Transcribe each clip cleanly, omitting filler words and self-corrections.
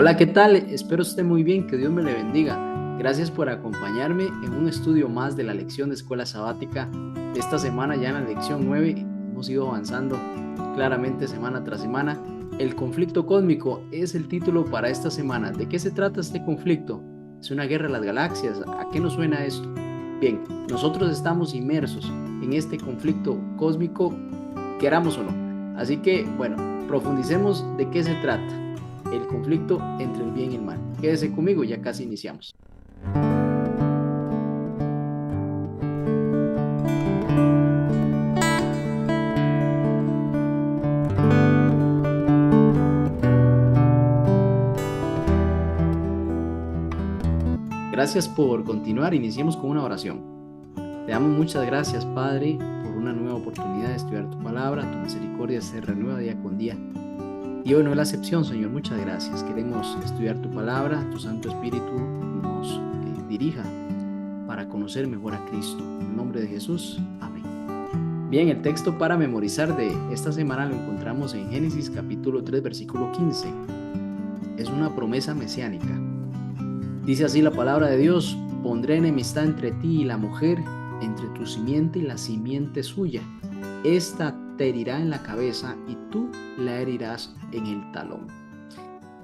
Hola, ¿qué tal? Espero esté muy bien, que Dios me le bendiga. Gracias por acompañarme en un estudio más de la lección de escuela sabática. Esta semana ya en la lección 9 hemos ido avanzando claramente semana tras semana. El conflicto cósmico es el título para esta semana. ¿De qué se trata este conflicto? ¿Es una guerra de las galaxias? ¿A qué nos suena esto? Bien, nosotros estamos inmersos en este conflicto cósmico, queramos o no. Así que, bueno, profundicemos de qué se trata el conflicto entre el bien y el mal. Quédese conmigo, ya casi iniciamos. Gracias por continuar. Iniciemos con una oración. Te damos muchas gracias, Padre, por una nueva oportunidad de estudiar tu palabra. Tu misericordia se renueva día con día. Y hoy no es la excepción, Señor. Muchas gracias. Queremos estudiar tu palabra. Tu Santo Espíritu nos dirija para conocer mejor a Cristo. En el nombre de Jesús. Amén. Bien, el texto para memorizar de esta semana lo encontramos en Génesis capítulo 3, versículo 15. Es una promesa mesiánica. Dice así la palabra de Dios: pondré enemistad entre ti y la mujer, entre tu simiente y la simiente suya. Esta te herirá en la cabeza y tú la herirás en el talón.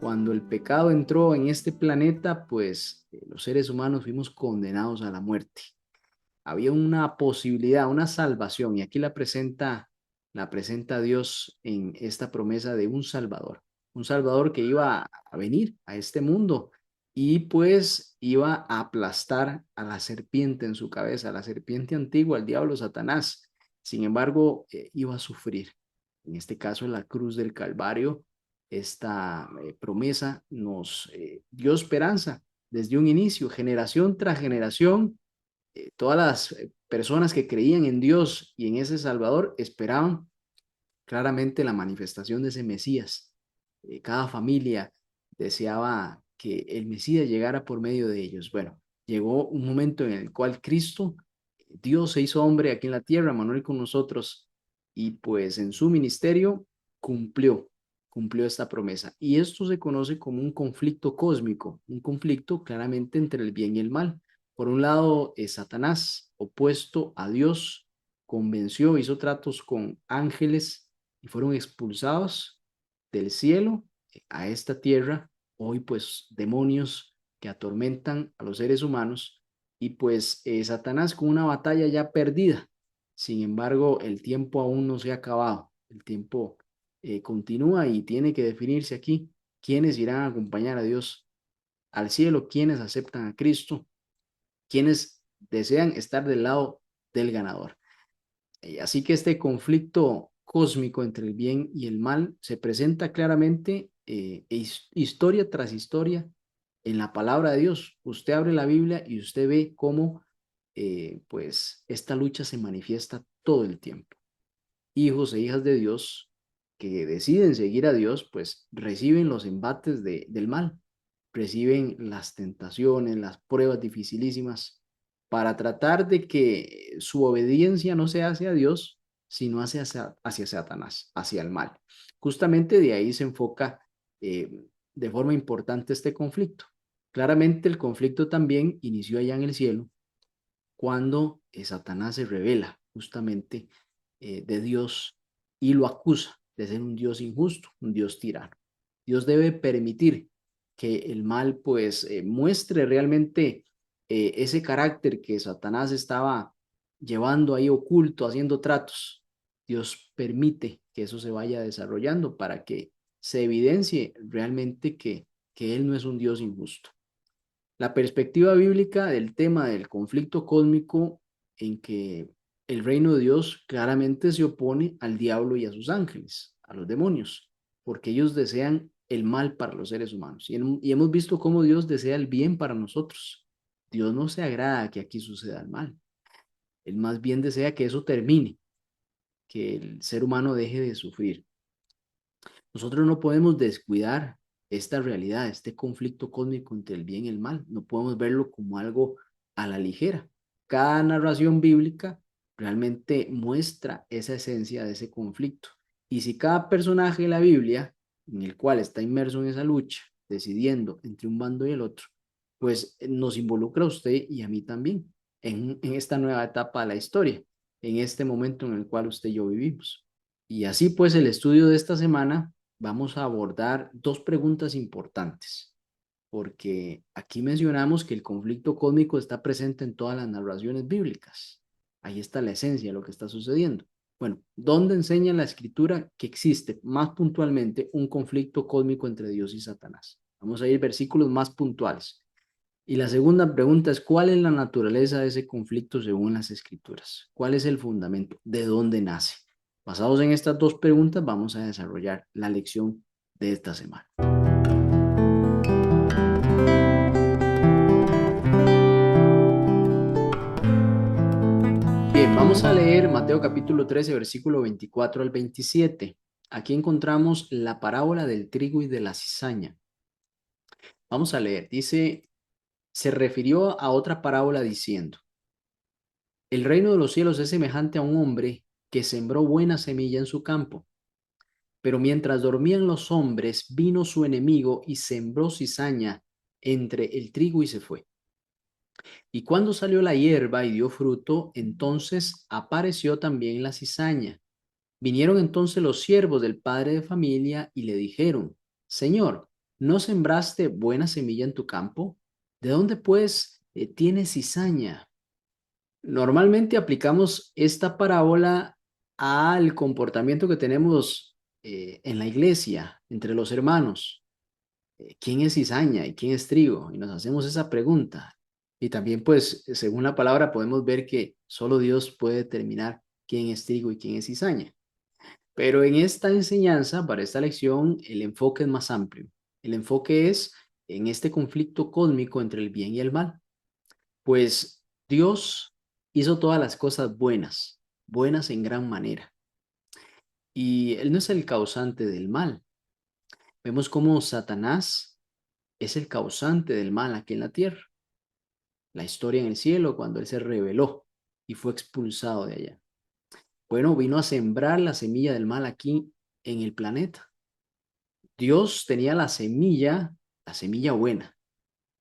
Cuando el pecado entró en este planeta, pues los seres humanos fuimos condenados a la muerte. Había una posibilidad, una salvación, y aquí la presenta Dios en esta promesa de un Salvador que iba a venir a este mundo y pues iba a aplastar a la serpiente en su cabeza, a la serpiente antigua, al diablo Satanás. Sin embargo, iba a sufrir. En este caso, en la cruz del Calvario, esta promesa nos dio esperanza desde un inicio, generación tras generación. Todas las personas que creían en Dios y en ese Salvador esperaban claramente la manifestación de ese Mesías. Cada familia deseaba que el Mesías llegara por medio de ellos. Bueno, llegó un momento en el cual Cristo, Dios se hizo hombre aquí en la tierra, Manuel con nosotros, y pues en su ministerio cumplió, cumplió esta promesa. Y esto se conoce como un conflicto cósmico, un conflicto claramente entre el bien y el mal. Por un lado, Satanás, opuesto a Dios, convenció, hizo tratos con ángeles y fueron expulsados del cielo a esta tierra. Hoy pues demonios que atormentan a los seres humanos y pues Satanás con una batalla ya perdida. Sin embargo, el tiempo aún no se ha acabado. El tiempo continúa y tiene que definirse aquí quiénes irán a acompañar a Dios al cielo, quiénes aceptan a Cristo, quiénes desean estar del lado del ganador. Así que este conflicto cósmico entre el bien y el mal se presenta claramente historia tras historia en la palabra de Dios. Usted abre la Biblia y usted ve cómo pues esta lucha se manifiesta todo el tiempo. Hijos e hijas de Dios que deciden seguir a Dios, pues reciben los embates del mal, reciben las tentaciones, las pruebas dificilísimas, para tratar de que su obediencia no sea hacia Dios, sino hacia Satanás, hacia el mal. Justamente de ahí se enfoca eh, de forma importante este conflicto. Claramente el conflicto también inició allá en el cielo, cuando Satanás se revela justamente de Dios y lo acusa de ser un Dios injusto, un Dios tirano. Dios debe permitir que el mal pues muestre realmente ese carácter que Satanás estaba llevando ahí oculto, haciendo tratos. Dios permite que eso se vaya desarrollando para que se evidencie realmente que Él no es un Dios injusto. La perspectiva bíblica del tema del conflicto cósmico en que el reino de Dios claramente se opone al diablo y a sus ángeles, a los demonios, porque ellos desean el mal para los seres humanos. Y hemos visto cómo Dios desea el bien para nosotros. Dios no se agrada que aquí suceda el mal. Él más bien desea que eso termine, que el ser humano deje de sufrir. Nosotros no podemos descuidar esta realidad, este conflicto cósmico entre el bien y el mal. No podemos verlo como algo a la ligera. Cada narración bíblica realmente muestra esa esencia de ese conflicto. Y si cada personaje de la Biblia, en el cual está inmerso en esa lucha, decidiendo entre un bando y el otro, pues nos involucra a usted y a mí también en esta nueva etapa de la historia, en este momento en el cual usted y yo vivimos. Y así pues el estudio de esta semana vamos a abordar dos preguntas importantes, porque aquí mencionamos que el conflicto cósmico está presente en todas las narraciones bíblicas. Ahí está la esencia de lo que está sucediendo. Bueno, ¿dónde enseña la escritura que existe más puntualmente un conflicto cósmico entre Dios y Satanás? Vamos a ir versículos más puntuales. Y la segunda pregunta es, ¿cuál es la naturaleza de ese conflicto según las escrituras? ¿Cuál es el fundamento? ¿De dónde nace? Basados en estas dos preguntas, vamos a desarrollar la lección de esta semana. Bien, vamos a leer Mateo capítulo 13, versículo 24 al 27. Aquí encontramos la parábola del trigo y de la cizaña. Vamos a leer, dice, se refirió a otra parábola diciendo, el reino de los cielos es semejante a un hombre que sembró buena semilla en su campo. Pero mientras dormían los hombres, vino su enemigo y sembró cizaña entre el trigo y se fue. Y cuando salió la hierba y dio fruto, entonces apareció también la cizaña. Vinieron entonces los siervos del padre de familia y le dijeron, Señor, ¿no sembraste buena semilla en tu campo? ¿De dónde pues tiene cizaña? Normalmente aplicamos esta parábola al comportamiento que tenemos en la iglesia, entre los hermanos. ¿Quién es cizaña y quién es trigo? Y nos hacemos esa pregunta. Y también, pues, según la palabra, podemos ver que solo Dios puede determinar quién es trigo y quién es cizaña. Pero en esta enseñanza, para esta lección, el enfoque es más amplio. El enfoque es en este conflicto cósmico entre el bien y el mal. Pues Dios hizo todas las cosas buenas, buenas en gran manera. Y Él no es el causante del mal. Vemos cómo Satanás es el causante del mal aquí en la tierra. La historia en el cielo, cuando Él se rebeló y fue expulsado de allá. Bueno, vino a sembrar la semilla del mal aquí en el planeta. Dios tenía la semilla buena,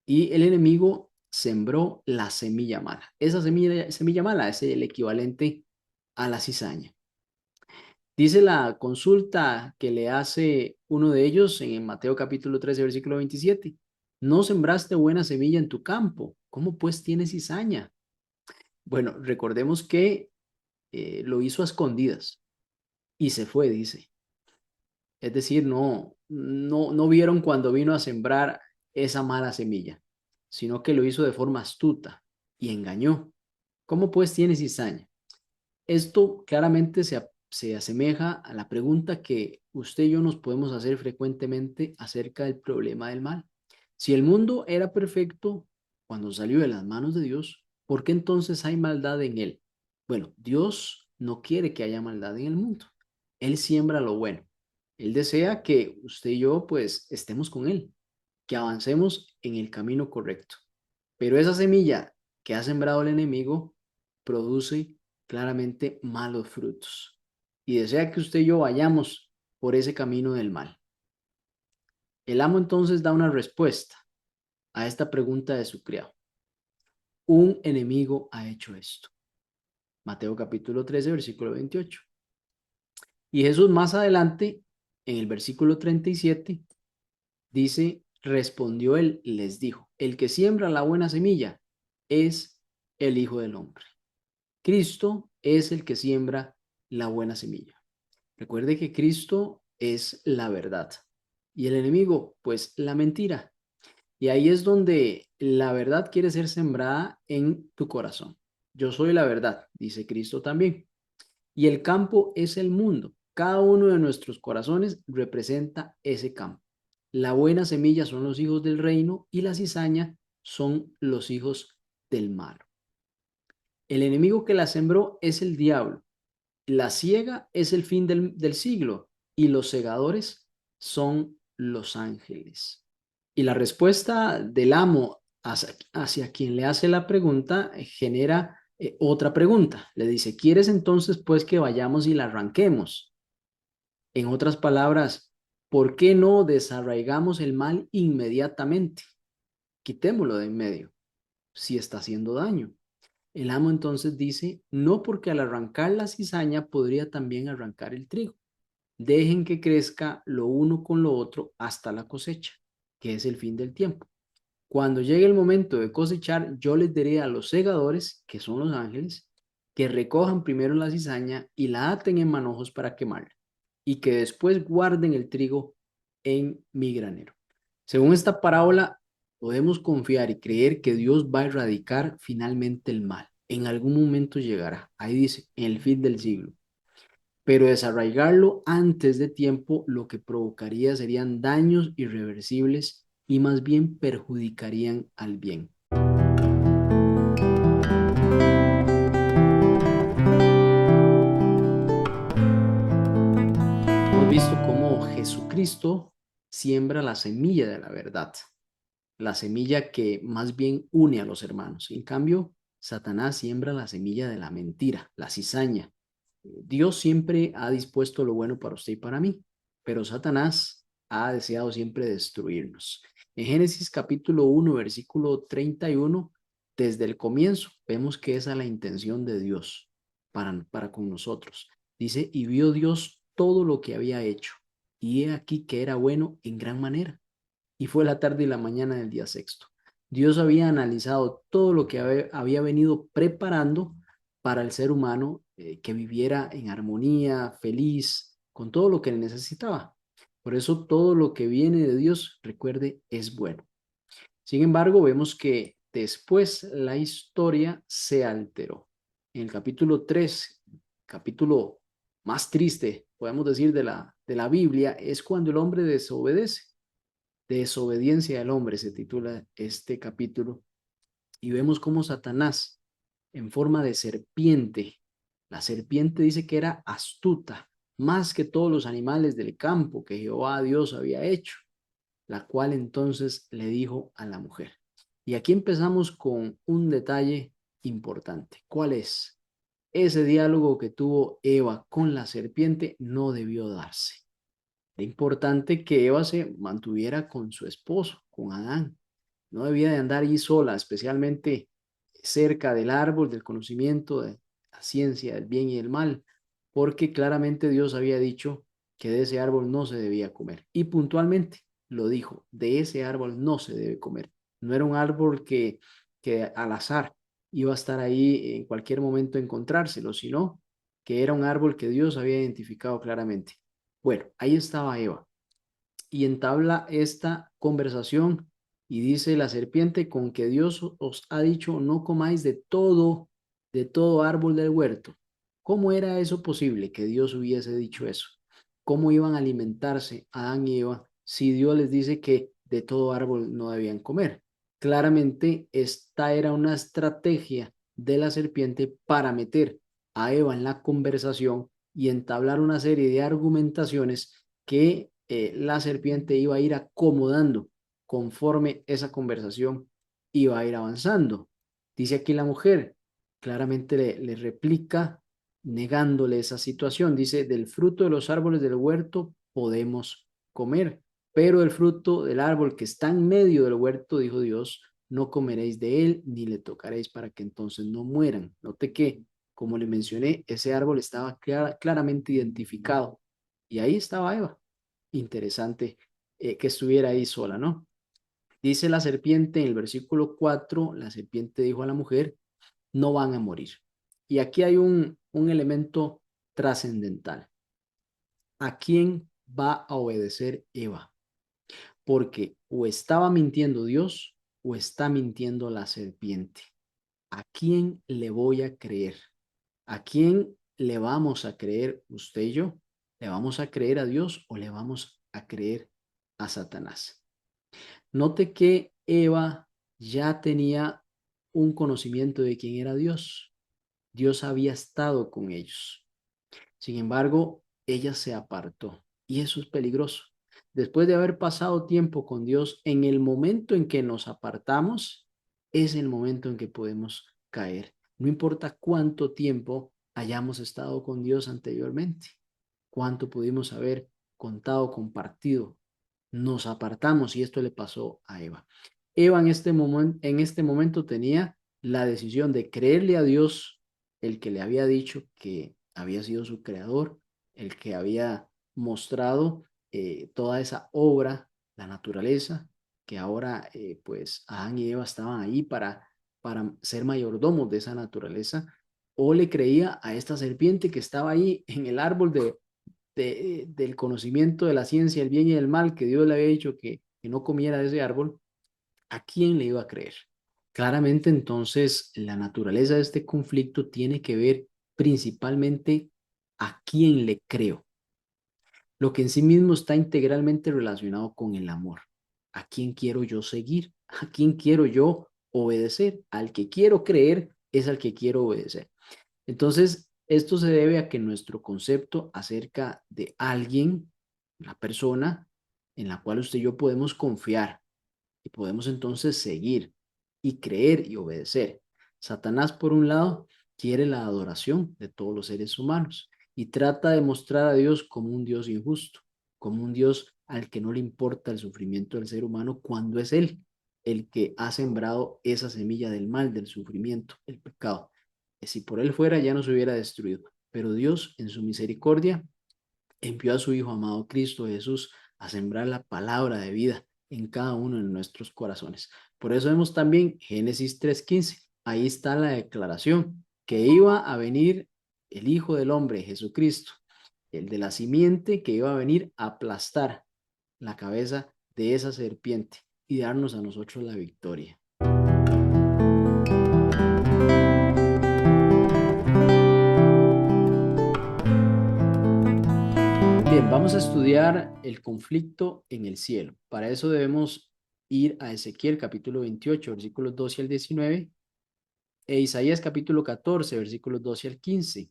y el enemigo sembró la semilla mala. Esa semilla mala es el equivalente a la cizaña. Dice la consulta que le hace uno de ellos en Mateo capítulo 13, versículo 27. No sembraste buena semilla en tu campo, ¿cómo pues tienes cizaña? Bueno, recordemos que lo hizo a escondidas y se fue, dice. Es decir, no vieron cuando vino a sembrar esa mala semilla, sino que lo hizo de forma astuta y engañó. ¿Cómo pues tiene cizaña? Esto claramente se asemeja a la pregunta que usted y yo nos podemos hacer frecuentemente acerca del problema del mal. Si el mundo era perfecto cuando salió de las manos de Dios, ¿por qué entonces hay maldad en él? Bueno, Dios no quiere que haya maldad en el mundo. Él siembra lo bueno. Él desea que usted y yo pues estemos con Él, que avancemos en el camino correcto. Pero esa semilla que ha sembrado el enemigo produce claramente malos frutos y desea que usted y yo vayamos por ese camino del mal. El amo entonces da una respuesta a esta pregunta de su criado. Un enemigo ha hecho esto. Mateo capítulo 13, versículo 28. Y Jesús más adelante, en el versículo 37, dice, respondió él y les dijo, el que siembra la buena semilla es el Hijo del Hombre. Cristo es el que siembra la buena semilla. Recuerde que Cristo es la verdad y el enemigo, pues la mentira. Y ahí es donde la verdad quiere ser sembrada en tu corazón. Yo soy la verdad, dice Cristo también. Y el campo es el mundo. Cada uno de nuestros corazones representa ese campo. La buena semilla son los hijos del reino y la cizaña son los hijos del mal. El enemigo que la sembró es el diablo. La siega es el fin del siglo y los segadores son los ángeles. Y la respuesta del amo hacia quien le hace la pregunta genera otra pregunta. Le dice, ¿quieres entonces pues que vayamos y la arranquemos? En otras palabras, ¿Por qué no desarraigamos el mal inmediatamente? Quitémoslo de en medio, si está haciendo daño. El amo entonces dice, no, porque al arrancar la cizaña podría también arrancar el trigo. Dejen que crezca lo uno con lo otro hasta la cosecha, que es el fin del tiempo. Cuando llegue el momento de cosechar, yo les diré a los segadores, que son los ángeles, que recojan primero la cizaña y la aten en manojos para quemarla, y que después guarden el trigo en mi granero. Según esta parábola, podemos confiar y creer que Dios va a erradicar finalmente el mal. En algún momento llegará. Ahí dice, en el fin del siglo. Pero desarraigarlo antes de tiempo lo que provocaría serían daños irreversibles y más bien perjudicarían al bien. Hemos visto cómo Jesucristo siembra la semilla de la verdad, la semilla que más bien une a los hermanos. En cambio, Satanás siembra la semilla de la mentira, la cizaña. Dios siempre ha dispuesto lo bueno para usted y para mí, pero Satanás ha deseado siempre destruirnos. En Génesis capítulo 1, versículo 31, desde el comienzo vemos que esa es la intención de Dios para con nosotros. Dice, y vio Dios todo lo que había hecho, y he aquí que era bueno en gran manera. Y fue la tarde y la mañana del día sexto. Dios había analizado todo lo que había venido preparando para el ser humano que viviera en armonía, feliz, con todo lo que necesitaba. Por eso todo lo que viene de Dios, recuerde, es bueno. Sin embargo, vemos que después la historia se alteró. En el capítulo 3, capítulo más triste, podemos decir, de la Biblia, es cuando el hombre desobedece. Desobediencia del hombre se titula este capítulo, y vemos cómo Satanás, en forma de serpiente, la serpiente dice que era astuta, más que todos los animales del campo que Jehová Dios había hecho, la cual entonces le dijo a la mujer. Y aquí empezamos con un detalle importante. ¿Cuál es? Ese diálogo que tuvo Eva con la serpiente no debió darse. Era importante que Eva se mantuviera con su esposo, con Adán. No debía de andar allí sola, especialmente cerca del árbol del conocimiento de la ciencia del bien y del mal, porque claramente Dios había dicho que de ese árbol no se debía comer. Y puntualmente lo dijo, de ese árbol no se debe comer. No era un árbol que al azar iba a estar ahí en cualquier momento encontrárselo, sino que era un árbol que Dios había identificado claramente. Bueno, ahí estaba Eva y entabla esta conversación y dice la serpiente: con que Dios os ha dicho no comáis de todo árbol del huerto. ¿Cómo era eso posible que Dios hubiese dicho eso? ¿Cómo iban a alimentarse Adán y Eva si Dios les dice que de todo árbol no debían comer? Claramente esta era una estrategia de la serpiente para meter a Eva en la conversación y entablar una serie de argumentaciones que la serpiente iba a ir acomodando conforme esa conversación iba a ir avanzando. Dice aquí la mujer, claramente le replica negándole esa situación. Dice, del fruto de los árboles del huerto podemos comer, pero el fruto del árbol que está en medio del huerto, dijo Dios, no comeréis de él ni le tocaréis para que entonces no mueran. Note que, como le mencioné, ese árbol estaba claramente identificado y ahí estaba Eva. Interesante que estuviera ahí sola, ¿no? Dice la serpiente en el versículo 4, la serpiente dijo a la mujer, no van a morir. Y aquí hay un elemento trascendental. ¿A quién va a obedecer Eva? Porque o estaba mintiendo Dios o está mintiendo la serpiente. ¿A quién le voy a creer? ¿A quién le vamos a creer usted y yo? ¿Le vamos a creer a Dios o le vamos a creer a Satanás? Note que Eva ya tenía un conocimiento de quién era Dios. Dios había estado con ellos. Sin embargo, ella se apartó y eso es peligroso. Después de haber pasado tiempo con Dios, en el momento en que nos apartamos, es el momento en que podemos caer. No importa cuánto tiempo hayamos estado con Dios anteriormente, cuánto pudimos haber contado, compartido. Nos apartamos y esto le pasó a Eva. Eva en este momento tenía la decisión de creerle a Dios, el que le había dicho que había sido su creador, el que había mostrado toda esa obra, la naturaleza, que ahora pues Adán y Eva estaban ahí para ser mayordomos de esa naturaleza, o le creía a esta serpiente que estaba ahí en el árbol del conocimiento de la ciencia, el bien y el mal, que Dios le había dicho que no comiera de ese árbol. ¿A quién le iba a creer? Claramente entonces la naturaleza de este conflicto tiene que ver principalmente a quién le creo, lo que en sí mismo está integralmente relacionado con el amor. ¿A quién quiero yo seguir? ¿A quién quiero yo obedecer? Al que quiero creer es al que quiero obedecer. Entonces, esto se debe a que nuestro concepto acerca de alguien, una persona en la cual usted y yo podemos confiar, y podemos entonces seguir y creer y obedecer. Satanás, por un lado, quiere la adoración de todos los seres humanos y trata de mostrar a Dios como un Dios injusto, como un Dios al que no le importa el sufrimiento del ser humano cuando es Él el que ha sembrado esa semilla del mal, del sufrimiento, el pecado. Si por Él fuera, ya nos hubiera destruido. Pero Dios, en su misericordia, envió a su Hijo amado Cristo Jesús a sembrar la palabra de vida en cada uno de nuestros corazones. Por eso vemos también Génesis 3:15. Ahí está la declaración que iba a venir el Hijo del Hombre, Jesucristo, el de la simiente que iba a venir a aplastar la cabeza de esa serpiente y darnos a nosotros la victoria. Bien, vamos a estudiar el conflicto en el cielo. Para eso debemos ir a Ezequiel capítulo 28, versículos 12 al 19, e Isaías capítulo 14, versículos 12 al 15.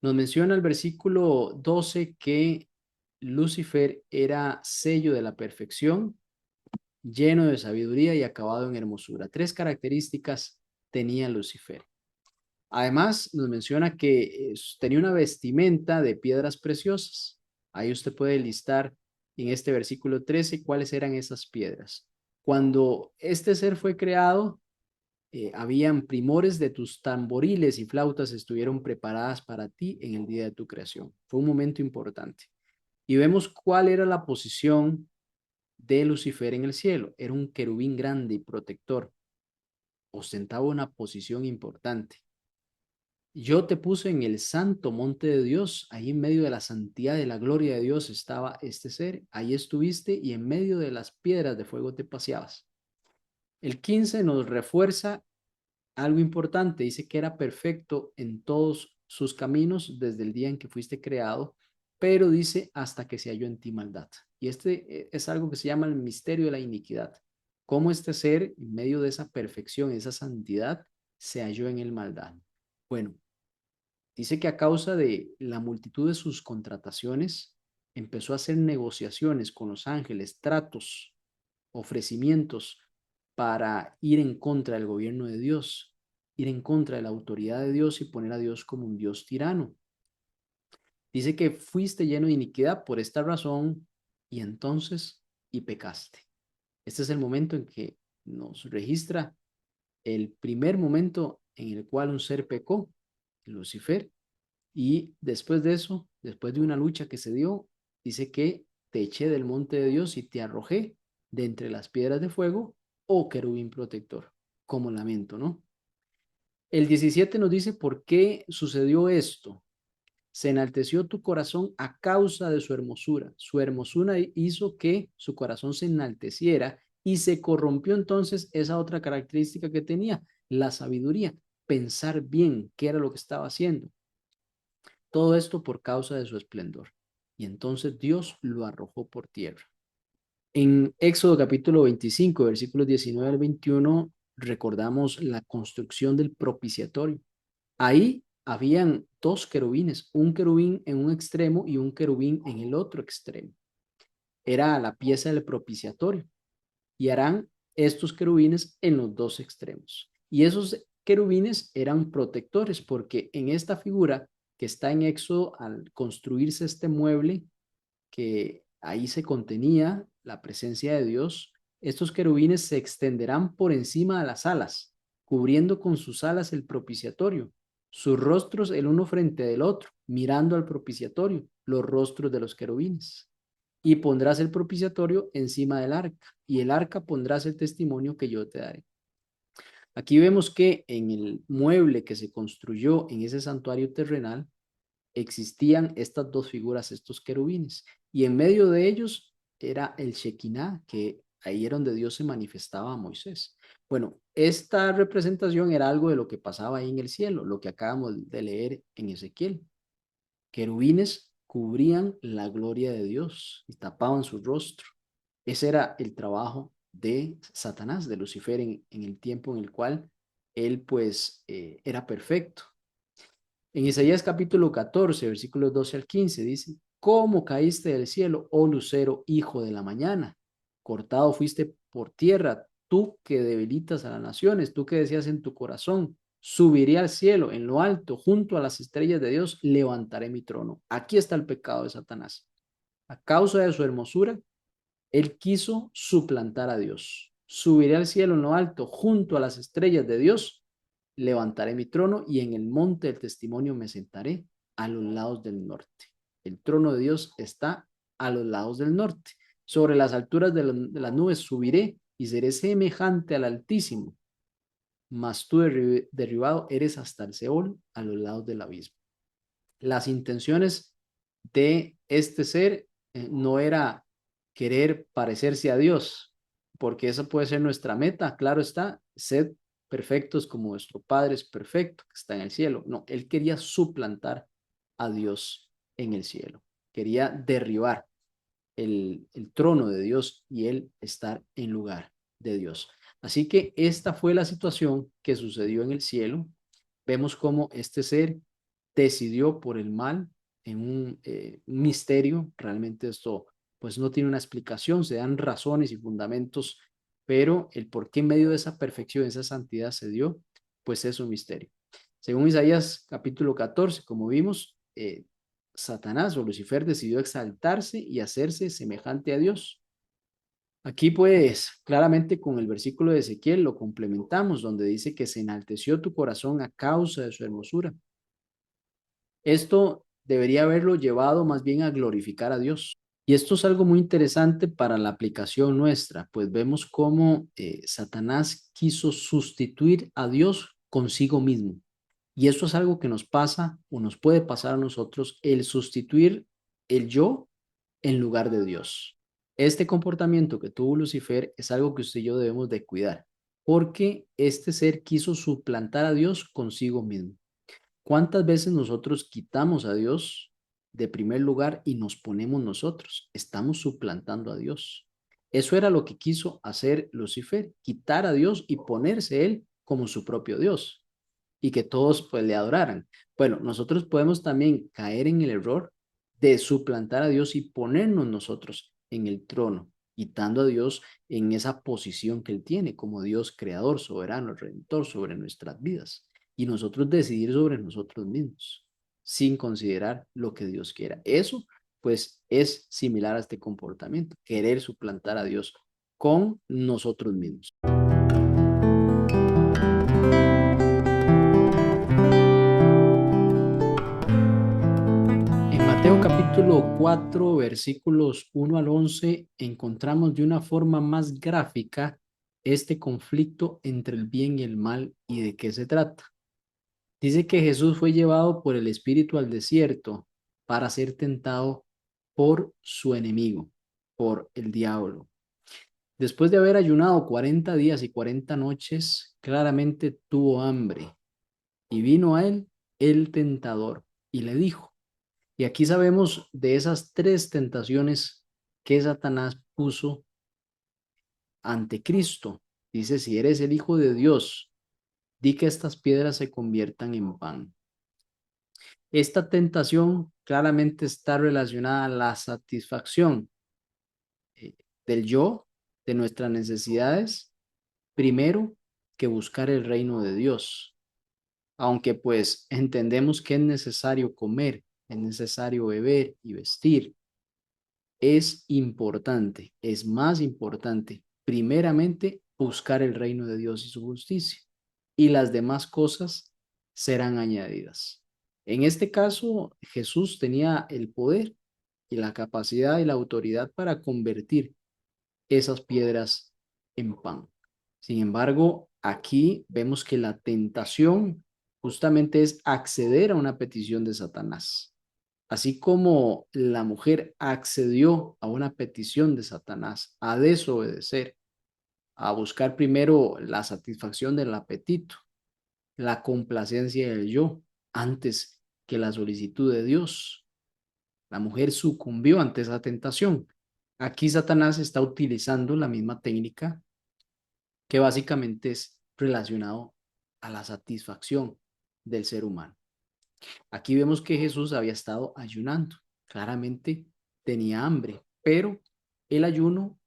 Nos menciona el versículo 12 que Lucifer era sello de la perfección, lleno de sabiduría y acabado en hermosura. Tres características tenía Lucifer. Además, nos menciona que tenía una vestimenta de piedras preciosas. Ahí usted puede listar en este versículo 13 cuáles eran esas piedras. Cuando este ser fue creado, habían primores de tus tamboriles y flautas estuvieron preparadas para ti en el día de tu creación. Fue un momento importante. Y vemos cuál era la posición de Lucifer en el cielo. Era un querubín grande y protector. Ostentaba una posición importante. Yo te puse en el santo monte de Dios, ahí en medio de la santidad de la gloria de Dios estaba este ser, ahí estuviste y en medio de las piedras de fuego te paseabas. El 15 nos refuerza algo importante, dice que era perfecto en todos sus caminos desde el día en que fuiste creado, pero dice hasta que se halló en ti maldad. Y este es algo que se llama el misterio de la iniquidad. Cómo este ser, en medio de esa perfección, esa santidad, se halló en el maldad. Bueno, dice que a causa de la multitud de sus contrataciones, empezó a hacer negociaciones con los ángeles, tratos, ofrecimientos para ir en contra del gobierno de Dios, ir en contra de la autoridad de Dios y poner a Dios como un Dios tirano. Dice que fuiste lleno de iniquidad por esta razón y entonces y pecaste. Este es el momento en que nos registra el primer momento en el cual un ser pecó, Lucifer, y después de eso, después de una lucha que se dio, dice que te eché del monte de Dios y te arrojé de entre las piedras de fuego, oh querubín protector, como lamento, ¿no? El 17 nos dice por qué sucedió esto. Se enalteció tu corazón a causa de su hermosura. Su hermosura hizo que su corazón se enalteciera y se corrompió entonces esa otra característica que tenía, la sabiduría, pensar bien qué era lo que estaba haciendo. Todo esto por causa de su esplendor. Y entonces Dios lo arrojó por tierra. En Éxodo capítulo 25, versículos 19 al 21, recordamos la construcción del propiciatorio. Ahí habían dos querubines, un querubín en un extremo y un querubín en el otro extremo. Era la pieza del propiciatorio. Y harán estos querubines en los dos extremos. Y esos querubines eran protectores porque en esta figura que está en Éxodo, al construirse este mueble, que ahí se contenía la presencia de Dios, estos querubines se extenderán por encima de las alas, cubriendo con sus alas el propiciatorio, sus rostros el uno frente del otro, mirando al propiciatorio, los rostros de los querubines. Y pondrás el propiciatorio encima del arca, y el arca pondrás el testimonio que yo te daré. Aquí vemos que en el mueble que se construyó en ese santuario terrenal existían estas dos figuras, estos querubines, y en medio de ellos era el Shekinah, que ahí era donde Dios se manifestaba a Moisés. Bueno, esta representación era algo de lo que pasaba ahí en el cielo, lo que acabamos de leer en Ezequiel. Querubines cubrían la gloria de Dios y tapaban su rostro. Ese era el trabajo de Satanás, de Lucifer, en el tiempo en el cual él pues era perfecto. En Isaías capítulo 14, versículos 12 al 15 dice, ¿cómo caíste del cielo, oh lucero, hijo de la mañana? Cortado fuiste por tierra, tú que debilitas a las naciones, tú que decías en tu corazón, subiré al cielo, en lo alto, junto a las estrellas de Dios, levantaré mi trono. Aquí está el pecado de Satanás. A causa de su hermosura, él quiso suplantar a Dios. Subiré al cielo en lo alto, junto a las estrellas de Dios, levantaré mi trono y en el monte del testimonio me sentaré a los lados del norte. El trono de Dios está a los lados del norte. Sobre las alturas de las nubes subiré y seré semejante al Altísimo. Mas tú derribado eres hasta el Seol, a los lados del abismo. Las intenciones de este ser no era querer parecerse a Dios, porque esa puede ser nuestra meta, claro está, sed perfectos como vuestro Padre es perfecto, que está en el cielo. No, él quería suplantar a Dios en el cielo, quería derribar el trono de Dios y él estar en lugar de Dios. Así que esta fue la situación que sucedió en el cielo. Vemos cómo este ser decidió por el mal en un misterio. Realmente esto pues no tiene una explicación, se dan razones y fundamentos, pero el por qué en medio de esa perfección, esa santidad se dio, pues es un misterio. Según Isaías capítulo 14, como vimos, Satanás o Lucifer decidió exaltarse y hacerse semejante a Dios. Aquí pues claramente con el versículo de Ezequiel lo complementamos, donde dice que se enalteció tu corazón a causa de su hermosura. Esto debería haberlo llevado más bien a glorificar a Dios. Y esto es algo muy interesante para la aplicación nuestra, pues vemos cómo Satanás quiso sustituir a Dios consigo mismo. Y eso es algo que nos pasa o nos puede pasar a nosotros, el sustituir el yo en lugar de Dios. Este comportamiento que tuvo Lucifer es algo que usted y yo debemos de cuidar, porque este ser quiso suplantar a Dios consigo mismo. ¿Cuántas veces nosotros quitamos a Dios de primer lugar y nos ponemos nosotros? Estamos suplantando a Dios. Eso era lo que quiso hacer Lucifer, quitar a Dios y ponerse él como su propio Dios y que todos pues le adoraran. Bueno, nosotros podemos también caer en el error de suplantar a Dios y ponernos nosotros en el trono, quitando a Dios en esa posición que él tiene como Dios creador, soberano, redentor sobre nuestras vidas y nosotros decidir sobre nosotros mismos sin considerar lo que Dios quiera. Eso pues es similar a este comportamiento, querer suplantar a Dios con nosotros mismos. En Mateo capítulo 4, versículos 1 al 11, encontramos de una forma más gráfica este conflicto entre el bien y el mal y de qué se trata. Dice que Jesús fue llevado por el Espíritu al desierto para ser tentado por su enemigo, por el diablo. Después de haber ayunado 40 días y 40 noches, claramente tuvo hambre y vino a él el tentador y le dijo, y aquí sabemos de esas tres tentaciones que Satanás puso ante Cristo. Dice, si eres el Hijo de Dios, di que estas piedras se conviertan en pan. Esta tentación claramente está relacionada a la satisfacción eh, del yo, de nuestras necesidades, primero que buscar el reino de Dios. Aunque pues entendemos que es necesario comer, es necesario beber y vestir, es importante, es más importante, primeramente, buscar el reino de Dios y su justicia, y las demás cosas serán añadidas. En este caso, Jesús tenía el poder y la capacidad y la autoridad para convertir esas piedras en pan. Sin embargo, aquí vemos que la tentación justamente es acceder a una petición de Satanás. Así como la mujer accedió a una petición de Satanás, a desobedecer, a buscar primero la satisfacción del apetito, la complacencia del yo, antes que la solicitud de Dios. La mujer sucumbió ante esa tentación. Aquí Satanás está utilizando la misma técnica que básicamente es relacionado a la satisfacción del ser humano. Aquí vemos que Jesús había estado ayunando, claramente tenía hambre, pero el ayuno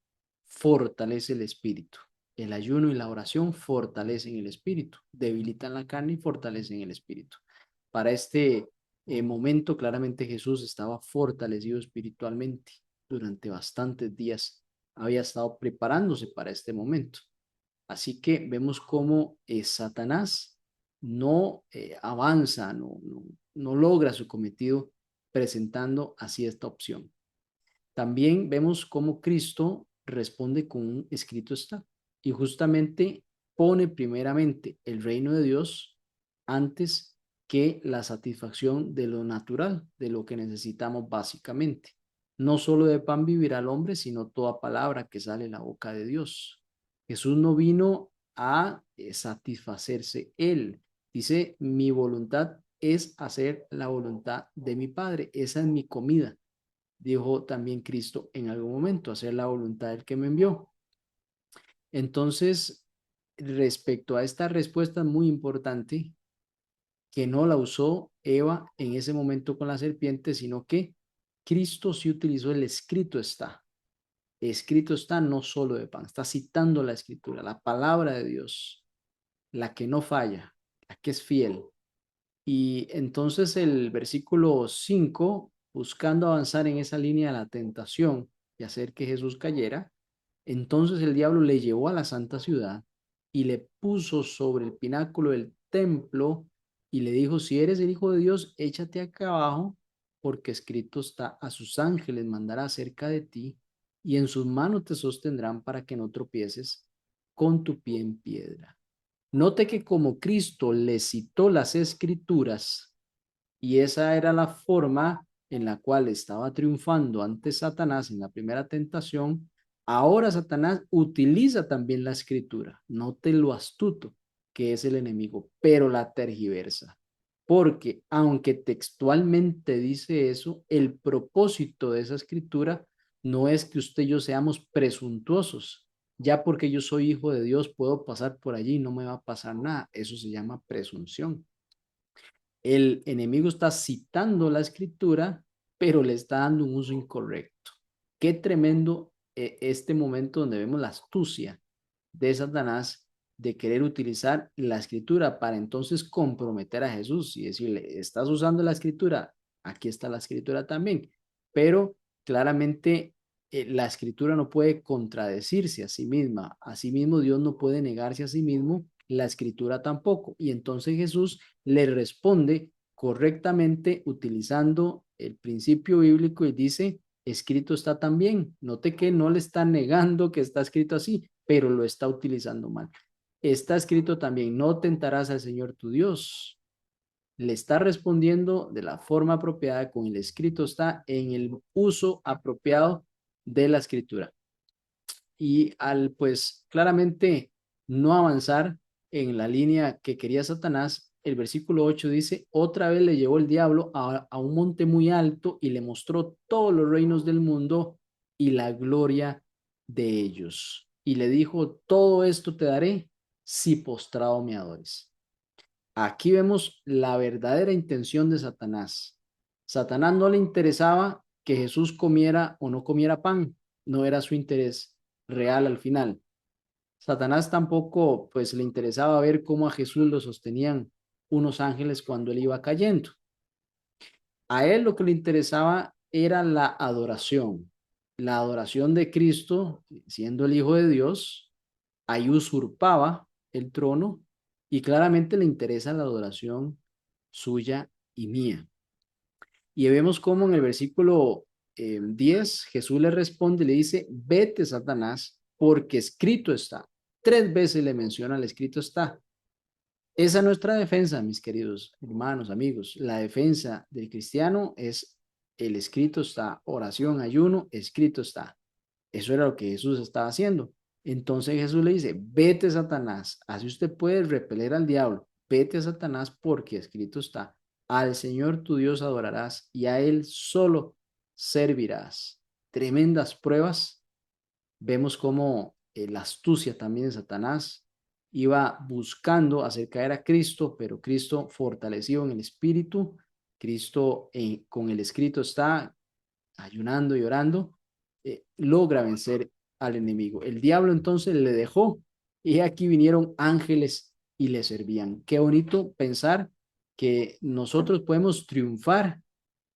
fortalece el espíritu. El ayuno y la oración fortalecen el espíritu, debilitan la carne y fortalecen el espíritu. Para este momento, claramente Jesús estaba fortalecido espiritualmente. Durante bastantes días había estado preparándose para este momento. Así que vemos cómo Satanás no avanza, no logra su cometido presentando así esta opción. También vemos cómo Cristo responde con un escrito está y justamente pone primeramente el reino de Dios antes que la satisfacción de lo natural, de lo que necesitamos básicamente. No solo de pan vivirá el hombre, sino toda palabra que sale de la boca de Dios. Jesús no vino a satisfacerse él. Dice, mi voluntad es hacer la voluntad de mi Padre. Esa es mi comida, dijo también Cristo en algún momento, hacer la voluntad del que me envió. Entonces, respecto a esta respuesta muy importante, que no la usó Eva en ese momento con la serpiente, sino que Cristo sí utilizó el escrito está. Escrito está no solo de pan, está citando la escritura, la palabra de Dios, la que no falla, la que es fiel. Y entonces el versículo 5, buscando avanzar en esa línea de la tentación y hacer que Jesús cayera, entonces el diablo le llevó a la santa ciudad y le puso sobre el pináculo del templo y le dijo, si eres el Hijo de Dios, échate acá abajo, porque escrito está, a sus ángeles mandará cerca de ti y en sus manos te sostendrán para que no tropieces con tu pie en piedra. Note que como Cristo le citó las escrituras y esa era la forma en la cual estaba triunfando ante Satanás en la primera tentación, ahora Satanás utiliza también la escritura. Note lo astuto que es el enemigo, pero la tergiversa. Porque aunque textualmente dice eso, el propósito de esa escritura no es que usted y yo seamos presuntuosos. Ya porque yo soy hijo de Dios, puedo pasar por allí y no me va a pasar nada. Eso se llama presunción. El enemigo está citando la escritura, pero le está dando un uso incorrecto. Qué tremendo este momento donde vemos la astucia de Satanás de querer utilizar la escritura para entonces comprometer a Jesús y decirle, estás usando la escritura, aquí está la escritura también, pero claramente la escritura no puede contradecirse a sí misma, asimismo Dios no puede negarse a sí mismo, la escritura tampoco, y entonces Jesús le responde correctamente utilizando el principio bíblico y dice, escrito está también. Note que no le está negando que está escrito así, pero lo está utilizando mal. Está escrito también, no tentarás al Señor tu Dios. Le está respondiendo de la forma apropiada, con el escrito está en el uso apropiado de la escritura. Y al pues claramente no avanzar en la línea que quería Satanás, el versículo 8 dice, otra vez le llevó el diablo a un monte muy alto y le mostró todos los reinos del mundo y la gloria de ellos. Y le dijo, todo esto te daré si postrado me adores. Aquí vemos la verdadera intención de Satanás. Satanás no le interesaba que Jesús comiera o no comiera pan, no era su interés real al final. Satanás tampoco pues le interesaba ver cómo a Jesús lo sostenían unos ángeles cuando él iba cayendo. A él lo que le interesaba era la adoración. la adoración de Cristo, siendo el Hijo de Dios, ahí usurpaba el trono y claramente le interesa la adoración suya y mía. Y vemos cómo en el versículo 10 Jesús le responde y le dice, vete Satanás, porque escrito está. 3 veces le menciona el escrito está. Esa es nuestra defensa, mis queridos hermanos, amigos. La defensa del cristiano es el escrito está, oración, ayuno, escrito está. Eso era lo que Jesús estaba haciendo. Entonces Jesús le dice, vete Satanás, así usted puede repeler al diablo, vete Satanás porque escrito está, al Señor tu Dios adorarás y a Él solo servirás. Tremendas pruebas. Vemos cómo la astucia también de Satanás iba buscando hacer caer a Cristo, pero Cristo fortalecido en el espíritu, Cristo con el escrito está, ayunando y orando, logra vencer al enemigo. El diablo entonces le dejó y aquí vinieron ángeles y le servían. Qué bonito pensar que nosotros podemos triunfar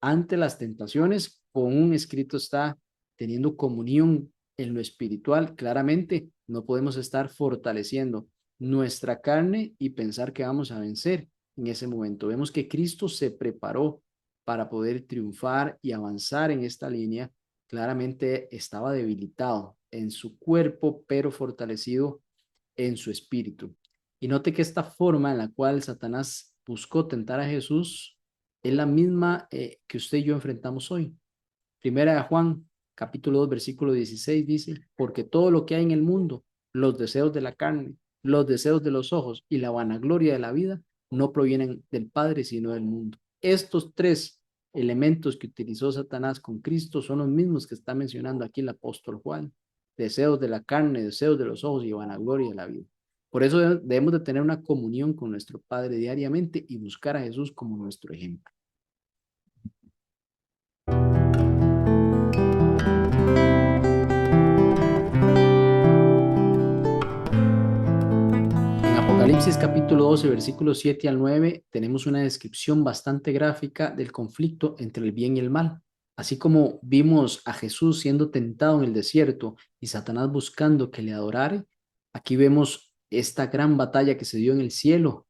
ante las tentaciones con un escrito está teniendo comunión en lo espiritual. Claramente no podemos estar fortaleciendo nuestra carne y pensar que vamos a vencer en ese momento. Vemos que Cristo se preparó para poder triunfar y avanzar en esta línea. Claramente estaba debilitado en su cuerpo, pero fortalecido en su espíritu. Y note que esta forma en la cual Satanás buscó tentar a Jesús es la misma que usted y yo enfrentamos hoy. Primera de Juan, capítulo 2, versículo 16 dice, porque todo lo que hay en el mundo, los deseos de la carne, los deseos de los ojos y la vanagloria de la vida, no provienen del Padre, sino del mundo. Estos 3 elementos que utilizó Satanás con Cristo son los mismos que está mencionando aquí el apóstol Juan. Deseos de la carne, deseos de los ojos y vanagloria de la vida. Por eso debemos de tener una comunión con nuestro Padre diariamente y buscar a Jesús como nuestro ejemplo. En Apocalipsis capítulo 12, versículos 7 al 9, tenemos una descripción bastante gráfica del conflicto entre el bien y el mal. Así como vimos a Jesús siendo tentado en el desierto y Satanás buscando que le adorare, aquí vemos esta gran batalla que se dio en el cielo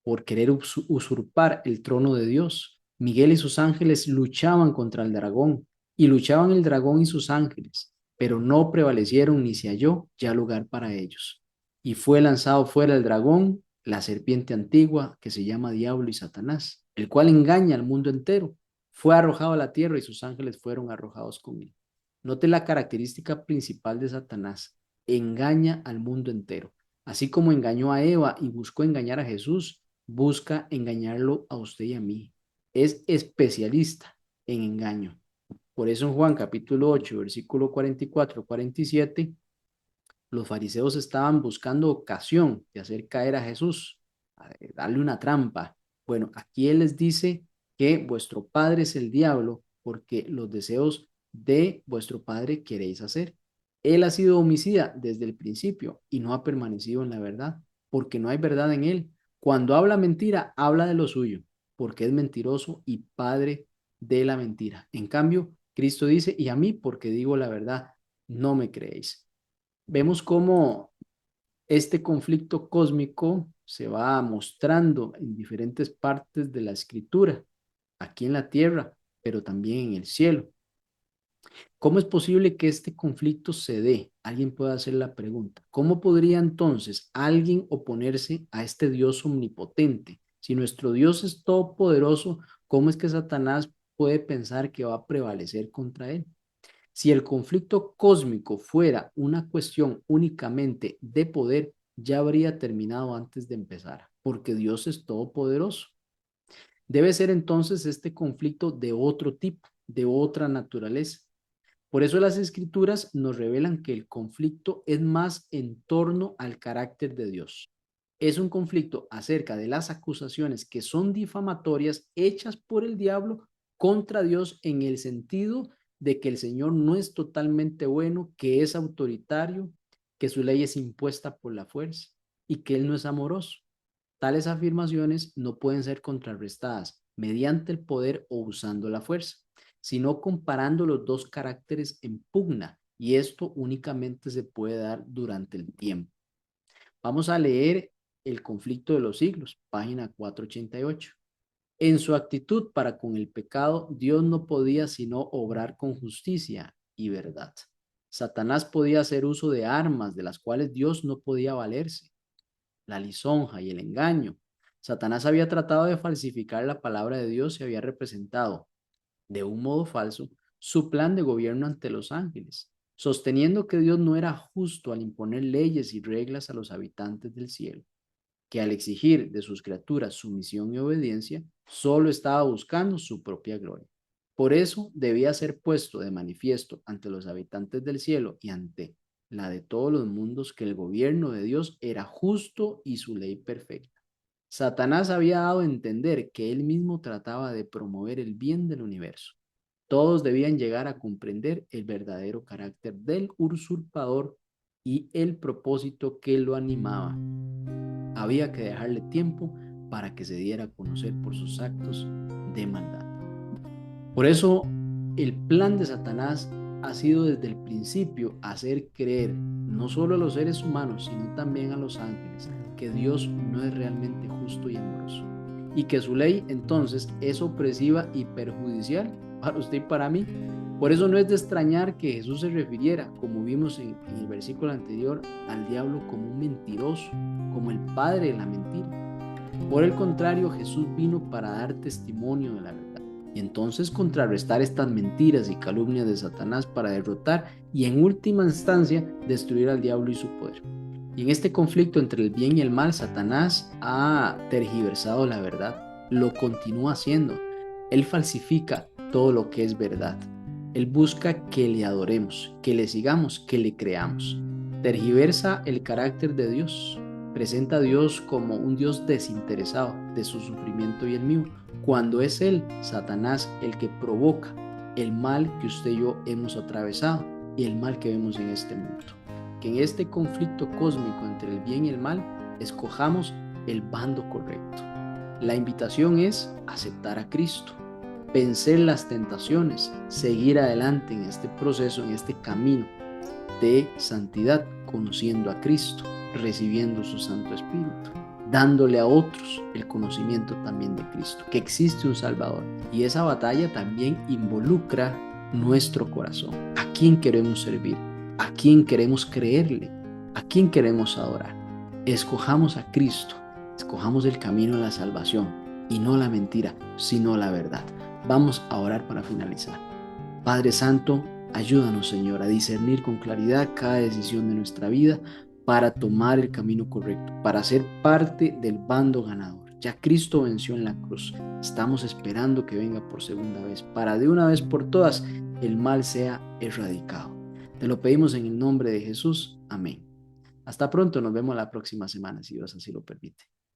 por querer usurpar el trono de Dios. Miguel y sus ángeles luchaban contra el dragón y luchaban el dragón y sus ángeles, pero no prevalecieron ni se halló ya lugar para ellos. Y fue lanzado fuera el dragón, la serpiente antigua que se llama Diablo y Satanás, el cual engaña al mundo entero. Fue arrojado a la tierra y sus ángeles fueron arrojados con él. Note la característica principal de Satanás, engaña al mundo entero. Así como engañó a Eva y buscó engañar a Jesús, busca engañarlo a usted y a mí. Es especialista en engaño. Por eso en Juan capítulo 8, versículo 44-47, los fariseos estaban buscando ocasión de hacer caer a Jesús, darle una trampa. Bueno, aquí él les dice que vuestro padre es el diablo porque los deseos de vuestro padre queréis hacer. Él ha sido homicida desde el principio y no ha permanecido en la verdad, porque no hay verdad en él. Cuando habla mentira, habla de lo suyo, porque es mentiroso y padre de la mentira. En cambio, Cristo dice, y a mí, porque digo la verdad, no me creéis. Vemos cómo este conflicto cósmico se va mostrando en diferentes partes de la escritura, aquí en la tierra, pero también en el cielo. ¿Cómo es posible que este conflicto se dé? Alguien puede hacer la pregunta. ¿Cómo podría entonces alguien oponerse a este Dios omnipotente? Si nuestro Dios es todopoderoso, ¿cómo es que Satanás puede pensar que va a prevalecer contra él? Si el conflicto cósmico fuera una cuestión únicamente de poder, ya habría terminado antes de empezar, porque Dios es todopoderoso. Debe ser entonces este conflicto de otro tipo, de otra naturaleza. Por eso las escrituras nos revelan que el conflicto es más en torno al carácter de Dios. Es un conflicto acerca de las acusaciones que son difamatorias hechas por el diablo contra Dios en el sentido de que el Señor no es totalmente bueno, que es autoritario, que su ley es impuesta por la fuerza y que Él no es amoroso. Tales afirmaciones no pueden ser contrarrestadas mediante el poder o usando la fuerza. sino comparando los dos caracteres en pugna, y esto únicamente se puede dar durante el tiempo. Vamos a leer El conflicto de los siglos, página 488. En su actitud para con el pecado, Dios no podía sino obrar con justicia y verdad. Satanás podía hacer uso de armas de las cuales Dios no podía valerse, la lisonja y el engaño. Satanás había tratado de falsificar la palabra de Dios y había representado, de un modo falso, su plan de gobierno ante los ángeles, sosteniendo que Dios no era justo al imponer leyes y reglas a los habitantes del cielo, que al exigir de sus criaturas sumisión y obediencia, solo estaba buscando su propia gloria. Por eso debía ser puesto de manifiesto ante los habitantes del cielo y ante la de todos los mundos que el gobierno de Dios era justo y su ley perfecta. Satanás había dado a entender que él mismo trataba de promover el bien del universo. Todos debían llegar a comprender el verdadero carácter del usurpador y el propósito que lo animaba. Había que dejarle tiempo para que se diera a conocer por sus actos de maldad. Por eso, el plan de Satanás ha sido desde el principio hacer creer no solo a los seres humanos, sino también a los ángeles, que Dios no es realmente justo y amoroso, y que su ley entonces es opresiva y perjudicial para usted y para mí. Por eso no es de extrañar que Jesús se refiriera, como vimos en el versículo anterior, al diablo como un mentiroso, como el padre de la mentira. Por el contrario, Jesús vino para dar testimonio de la verdad y entonces contrarrestar estas mentiras y calumnias de Satanás para derrotar y en última instancia destruir al diablo y su poder. Y en este conflicto entre el bien y el mal, Satanás ha tergiversado la verdad, lo continúa haciendo. Él falsifica todo lo que es verdad. Él busca que le adoremos, que le sigamos, que le creamos. Tergiversa el carácter de Dios. Presenta a Dios como un Dios desinteresado de su sufrimiento y el mío, cuando es Él, Satanás, el que provoca el mal que usted y yo hemos atravesado y el mal que vemos en este mundo. Que en este conflicto cósmico entre el bien y el mal, escojamos el bando correcto. La invitación es aceptar a Cristo, vencer las tentaciones, seguir adelante en este proceso, en este camino de santidad, conociendo a Cristo, recibiendo su Santo Espíritu, dándole a otros el conocimiento también de Cristo, que existe un Salvador. Y esa batalla también involucra nuestro corazón. ¿A quién queremos servir? ¿A quién queremos creerle? ¿A quién queremos adorar? Escojamos a Cristo, escojamos el camino de la salvación y no la mentira, sino la verdad. Vamos a orar para finalizar. Padre Santo, ayúdanos, Señor, a discernir con claridad cada decisión de nuestra vida para tomar el camino correcto, para ser parte del bando ganador. Ya Cristo venció en la cruz. Estamos esperando que venga por segunda vez, para de una vez por todas el mal sea erradicado. Te lo pedimos en el nombre de Jesús. Amén. Hasta pronto, nos vemos la próxima semana, si Dios así lo permite.